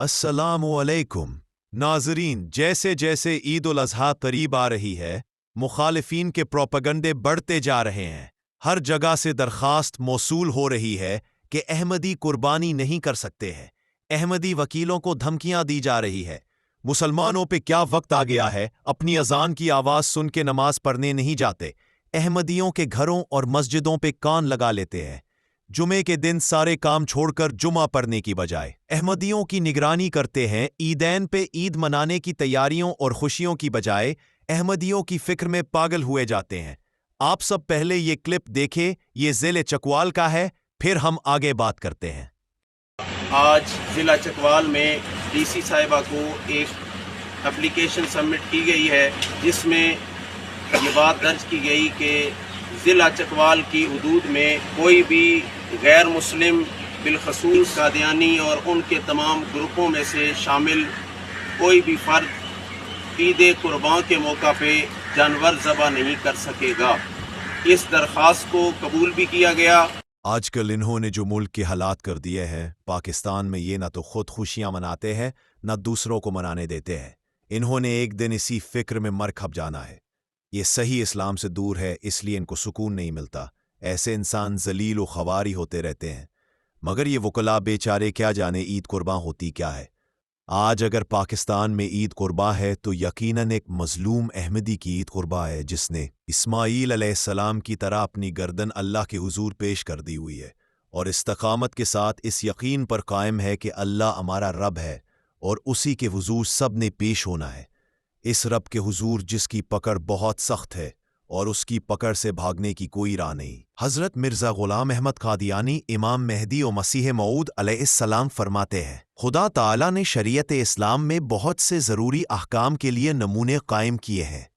अस्सलाम वालेकुम नाजरीन, जैसे जैसे ईद उल अज़हा करीब आ रही है, मुखालिफिन के प्रोपेगंडे बढ़ते जा रहे हैं। हर जगह से दरखास्त मौसूल हो रही है कि अहमदी कुर्बानी नहीं कर सकते हैं। अहमदी वकीलों को धमकियां दी जा रही है। मुसलमानों पे क्या वक्त आ गया है, अपनी अजान की आवाज़ सुन के नमाज पढ़ने नहीं जाते, अहमदियों के घरों और मस्जिदों पे कान लगा लेते हैं। जुमे के दिन सारे काम छोड़कर जुमा पढ़ने की बजाय अहमदियों की निगरानी करते हैं। ईदैन पे ईद मनाने की तैयारियों और खुशियों की बजाय अहमदियों की फिक्र में पागल हुए जाते हैं। आप सब पहले ये क्लिप देखें, ये ज़िले चकवाल का है, फिर हम आगे बात करते हैं। आज ज़िला चकवाल में डीसी साहिबा को एक एप्लीकेशन सबमिट की गई है, जिसमें ये बात दर्ज की गई कि ज़िला चकवाल की हदूद में कोई भी गैर मुस्लिम बिलखसूस कादियानी और उनके तमाम ग्रुपों में से शामिल कोई भी फ़र्द ईद कुर्बान के मौका पे जानवर ज़बह नहीं कर सकेगा। इस दरख्वास्त को कबूल भी किया गया। आजकल इन्होंने जो मुल्क के हालात कर दिए हैं, पाकिस्तान में ये ना तो खुद खुशियां मनाते हैं, ना दूसरों को मनाने देते हैं। इन्होंने एक दिन इसी फिक्र में मर खप जाना है। ये सही इस्लाम से दूर है, इसलिए इनको सुकून नहीं मिलता। ऐसे इंसान जलील व ख़वारी होते रहते हैं। मगर ये वकला बेचारे क्या जाने ईद कुर्बान होती क्या है। आज अगर पाकिस्तान में ईद कुर्बान है तो यकीनन एक मजलूम अहमदी की ईद कुर्बान है, जिसने इस्माईल अलैहिस्सलाम की तरह अपनी गर्दन अल्लाह के हुजूर पेश कर दी हुई है और इस्तकामत के साथ इस यकीन पर कायम है कि अल्लाह हमारा रब है और उसी के हुजूर सब ने पेश होना है। इस रब के हुजूर जिसकी पकड़ बहुत सख्त है और उसकी पकड़ से भागने की कोई राह नहीं। हज़रत मिर्ज़ा ग़ुलाम अहमद क़ादियानी इमाम मेहदी और मसीह मऊद अलैहिस्सलाम फरमाते हैं, खुदा ताला ने शरीयत इस्लाम में बहुत से ज़रूरी अहकाम के लिए नमूने कायम किए हैं।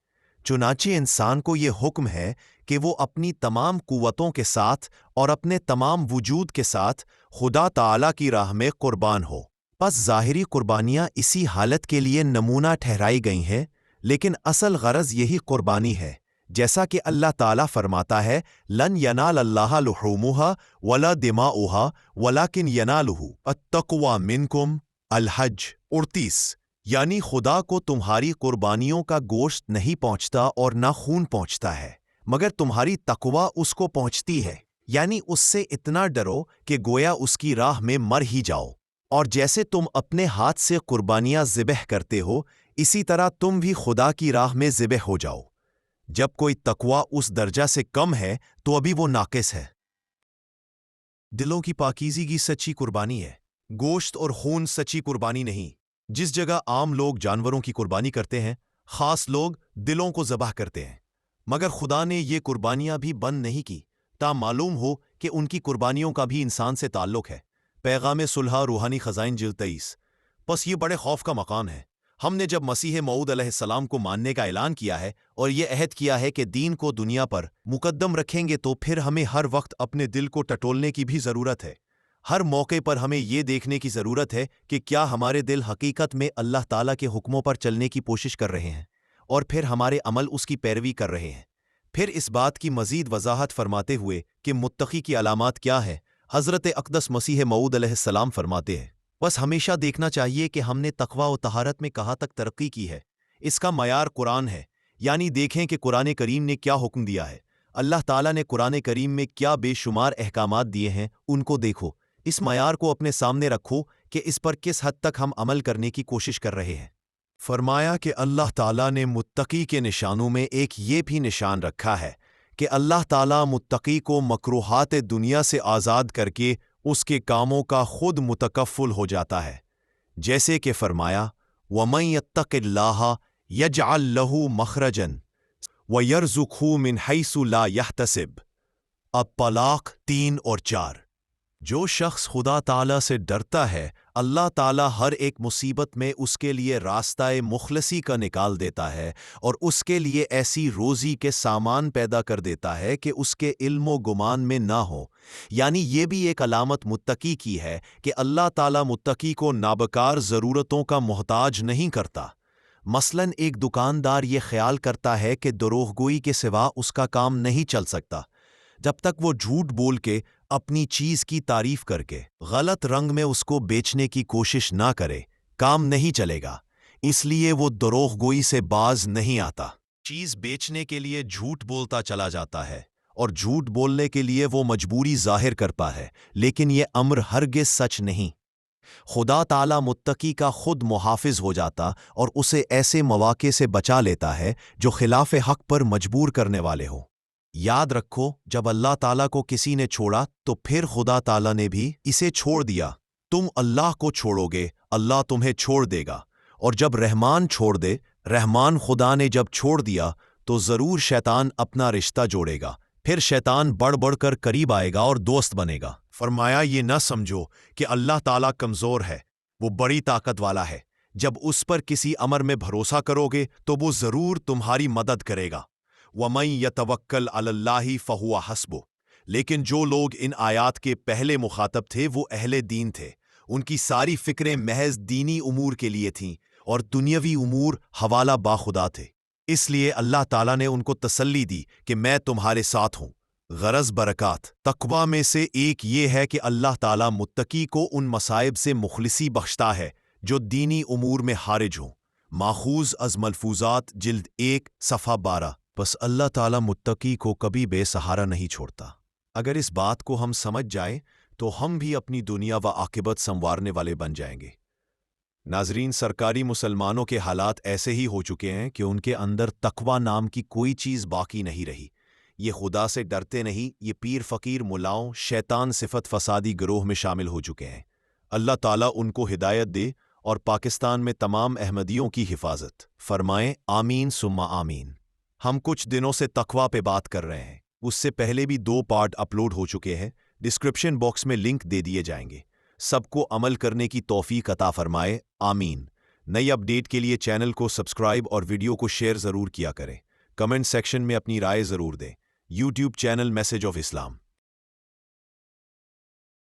चुनाचे इंसान को ये हुक्म है कि वो अपनी तमाम कुव्वतों के साथ और अपने तमाम वजूद के साथ खुदा ताला की राह में कुर्बान हो। बस ज़ाहिरी कुर्बानियाँ इसी हालत के लिए नमूना ठहराई गई हैं, लेकिन असल गरज यही कुर्बानी है। जैसा कि अल्लाह ताला फरमाता है, लन यनाल अल्लाह लुहूमुहा वला दिमाउहा वलाकिन यनालुहु अत्तक़वा मिनकुम। अल-हज 38। यानी खुदा को तुम्हारी कुर्बानियों का गोश्त नहीं पहुंचता और ना खून पहुंचता है, मगर तुम्हारी तकवा उसको पहुंचती है। यानी उससे इतना डरो कि गोया उसकी राह में मर ही जाओ। और जैसे तुम अपने हाथ से कुर्बानियां ज़िबह करते हो, इसी तरह तुम भी खुदा की राह में ज़िबह हो जाओ। जब कोई तकवा उस दर्जा से कम है तो अभी वो नाकिस है। दिलों की पाकीज़गी सच्ची कुर्बानी है, गोश्त और खून सच्ची कुर्बानी नहीं। जिस जगह आम लोग जानवरों की कुर्बानी करते हैं, खास लोग दिलों को ज़बाह करते हैं। मगर खुदा ने ये कुर्बानियां भी बंद नहीं की, ता मालूम हो कि उनकी कुर्बानियों का भी इंसान से ताल्लुक है। पैगाम सुलह रूहानी खजाइन जिल्द 23। बस ये बड़े खौफ का मकान है। हमने जब मसीह मऊद अलैहिस्सलाम को मानने का ऐलान किया है और ये अहद किया है कि दीन को दुनिया पर मुकद्दम रखेंगे, तो फिर हमें हर वक्त अपने दिल को टटोलने की भी ज़रूरत है। हर मौके पर हमें ये देखने की ज़रूरत है कि क्या हमारे दिल हकीकत में अल्लाह ताला के हुक्मों पर चलने की कोशिश कर रहे हैं और फिर हमारे अमल उसकी पैरवी कर रहे हैं। फिर इस बात की मज़ीद वजाहत फरमाते हुए कि मुत्तकी की अलामात क्या है, हज़रत अक़दस मसीह मऊद अलैहिस्सलाम फरमाते हैं, बस हमेशा देखना चाहिए कि हमने तक़वा और तहारत में कहाँ तक तरक्की की है। इसका मयार कुरान है, यानी देखें कि कुरान करीम ने क्या हुक्म दिया है। अल्लाह ताला ने कुरान करीम में क्या बेशुमार अहकामात दिए हैं, उनको देखो। इस मयार को अपने सामने रखो कि इस पर किस हद तक हम अमल करने की कोशिश कर रहे हैं। फरमाया कि अल्लाह ताला ने मुत्तकी के निशानों में एक ये भी निशान रखा है कि अल्लाह ताला मुत्तकी को मकरूहात दुनिया से आज़ाद करके उसके कामों का खुद मुतकफ़्फ़ुल हो जाता है। जैसे कि फरमाया, वमन यत्तक़िल्लाह यजअल लहू मखरजन व यरज़ुक़हू मिन हैसु ला यहतसिब। अब तलाक़ 3 और 4। जो शख्स खुदा ताला से डरता है, अल्लाह ताला हर एक मुसीबत में उसके लिए रास्ताए मुखलसी का निकाल देता है और उसके लिए ऐसी रोज़ी के सामान पैदा कर देता है कि उसके इल्म गुमान में ना हो। यानी ये भी एक अलामत मुत्तकी की है कि अल्लाह ताला मुत्तकी को नाबकार ज़रूरतों का मोहताज नहीं करता। मसलन एक दुकानदार ये ख्याल करता है कि दरोगोई के सिवा उसका काम नहीं चल सकता, जब तक वो झूठ बोल के अपनी चीज़ की तारीफ करके गलत रंग में उसको बेचने की कोशिश ना करे। کام نہیں چلے گا، اس لیے وہ دروغ گوئی سے باز نہیں آتا۔ چیز بیچنے کے لیے جھوٹ بولتا چلا جاتا ہے، اور جھوٹ بولنے کے لیے وہ مجبوری ظاہر کرتا ہے، لیکن یہ امر ہرگز سچ نہیں۔ خدا تعالیٰ متقی کا خود محافظ ہو جاتا اور اسے ایسے مواقع سے بچا لیتا ہے جو خلاف حق پر مجبور کرنے والے ہوں۔ یاد رکھو، جب اللہ تعالیٰ کو کسی نے چھوڑا تو پھر خدا تعالیٰ نے بھی اسے چھوڑ دیا۔ تم اللہ کو چھوڑو گے، اللہ تمہیں چھوڑ دے گا، اور جب رحمان چھوڑ دے، رحمان خدا نے جب چھوڑ دیا تو ضرور شیطان اپنا رشتہ جوڑے گا، پھر شیطان بڑھ بڑھ کر قریب آئے گا اور دوست بنے گا۔ فرمایا، یہ نہ سمجھو کہ اللہ تعالیٰ کمزور ہے، وہ بڑی طاقت والا ہے۔ جب اس پر کسی امر میں بھروسہ کرو گے تو وہ ضرور تمہاری مدد کرے گا۔ وَمَن يَتَوَكَّلْ عَلَى اللَّهِ فَهُوَ حَسْبُهُ۔ لیکن جو لوگ ان آیات کے پہلے مخاطب تھے وہ اہل دین تھے، ان کی ساری فکریں محض دینی امور کے لیے تھیں اور دنیاوی امور حوالہ باخدا تھے۔ اس لیے اللہ تعالیٰ نے ان کو تسلی دی کہ میں تمہارے ساتھ ہوں۔ غرض برکات تقویٰ میں سے ایک یہ ہے کہ اللہ تعالیٰ متقی کو ان مصائب سے مخلصی بخشتا ہے جو دینی امور میں حارج ہوں۔ ماخوذ از ملفوظات جلد 1 صفحہ 12۔ بس اللہ تعالیٰ متقی کو کبھی بے سہارا نہیں چھوڑتا۔ اگر اس بات کو ہم سمجھ جائیں تو ہم بھی اپنی دنیا و عاقبت سنوارنے والے بن جائیں گے۔ ناظرین، سرکاری مسلمانوں کے حالات ایسے ہی ہو چکے ہیں کہ ان کے اندر تقویٰ نام کی کوئی چیز باقی نہیں رہی۔ یہ خدا سے ڈرتے نہیں، یہ پیر فقیر ملاؤں شیطان صفت فسادی گروہ میں شامل ہو چکے ہیں۔ اللہ تعالیٰ ان کو ہدایت دے اور پاکستان میں تمام احمدیوں کی حفاظت فرمائیں، آمین ثم آمین۔ ہم کچھ دنوں سے تقویٰ پہ بات کر رہے ہیں، اس سے پہلے بھی 2 پارٹ اپلوڈ ہو چکے ہیں، ڈسکرپشن باکس میں لنک دے دیے جائیں گے۔ سب کو عمل کرنے کی توفیق عطا فرمائے، آمین۔ نئی اپڈیٹ کے لیے چینل کو سبسکرائب اور ویڈیو کو شیئر ضرور کیا کریں۔ کمنٹ سیکشن میں اپنی رائے ضرور دیں۔ YouTube channel message of Islam.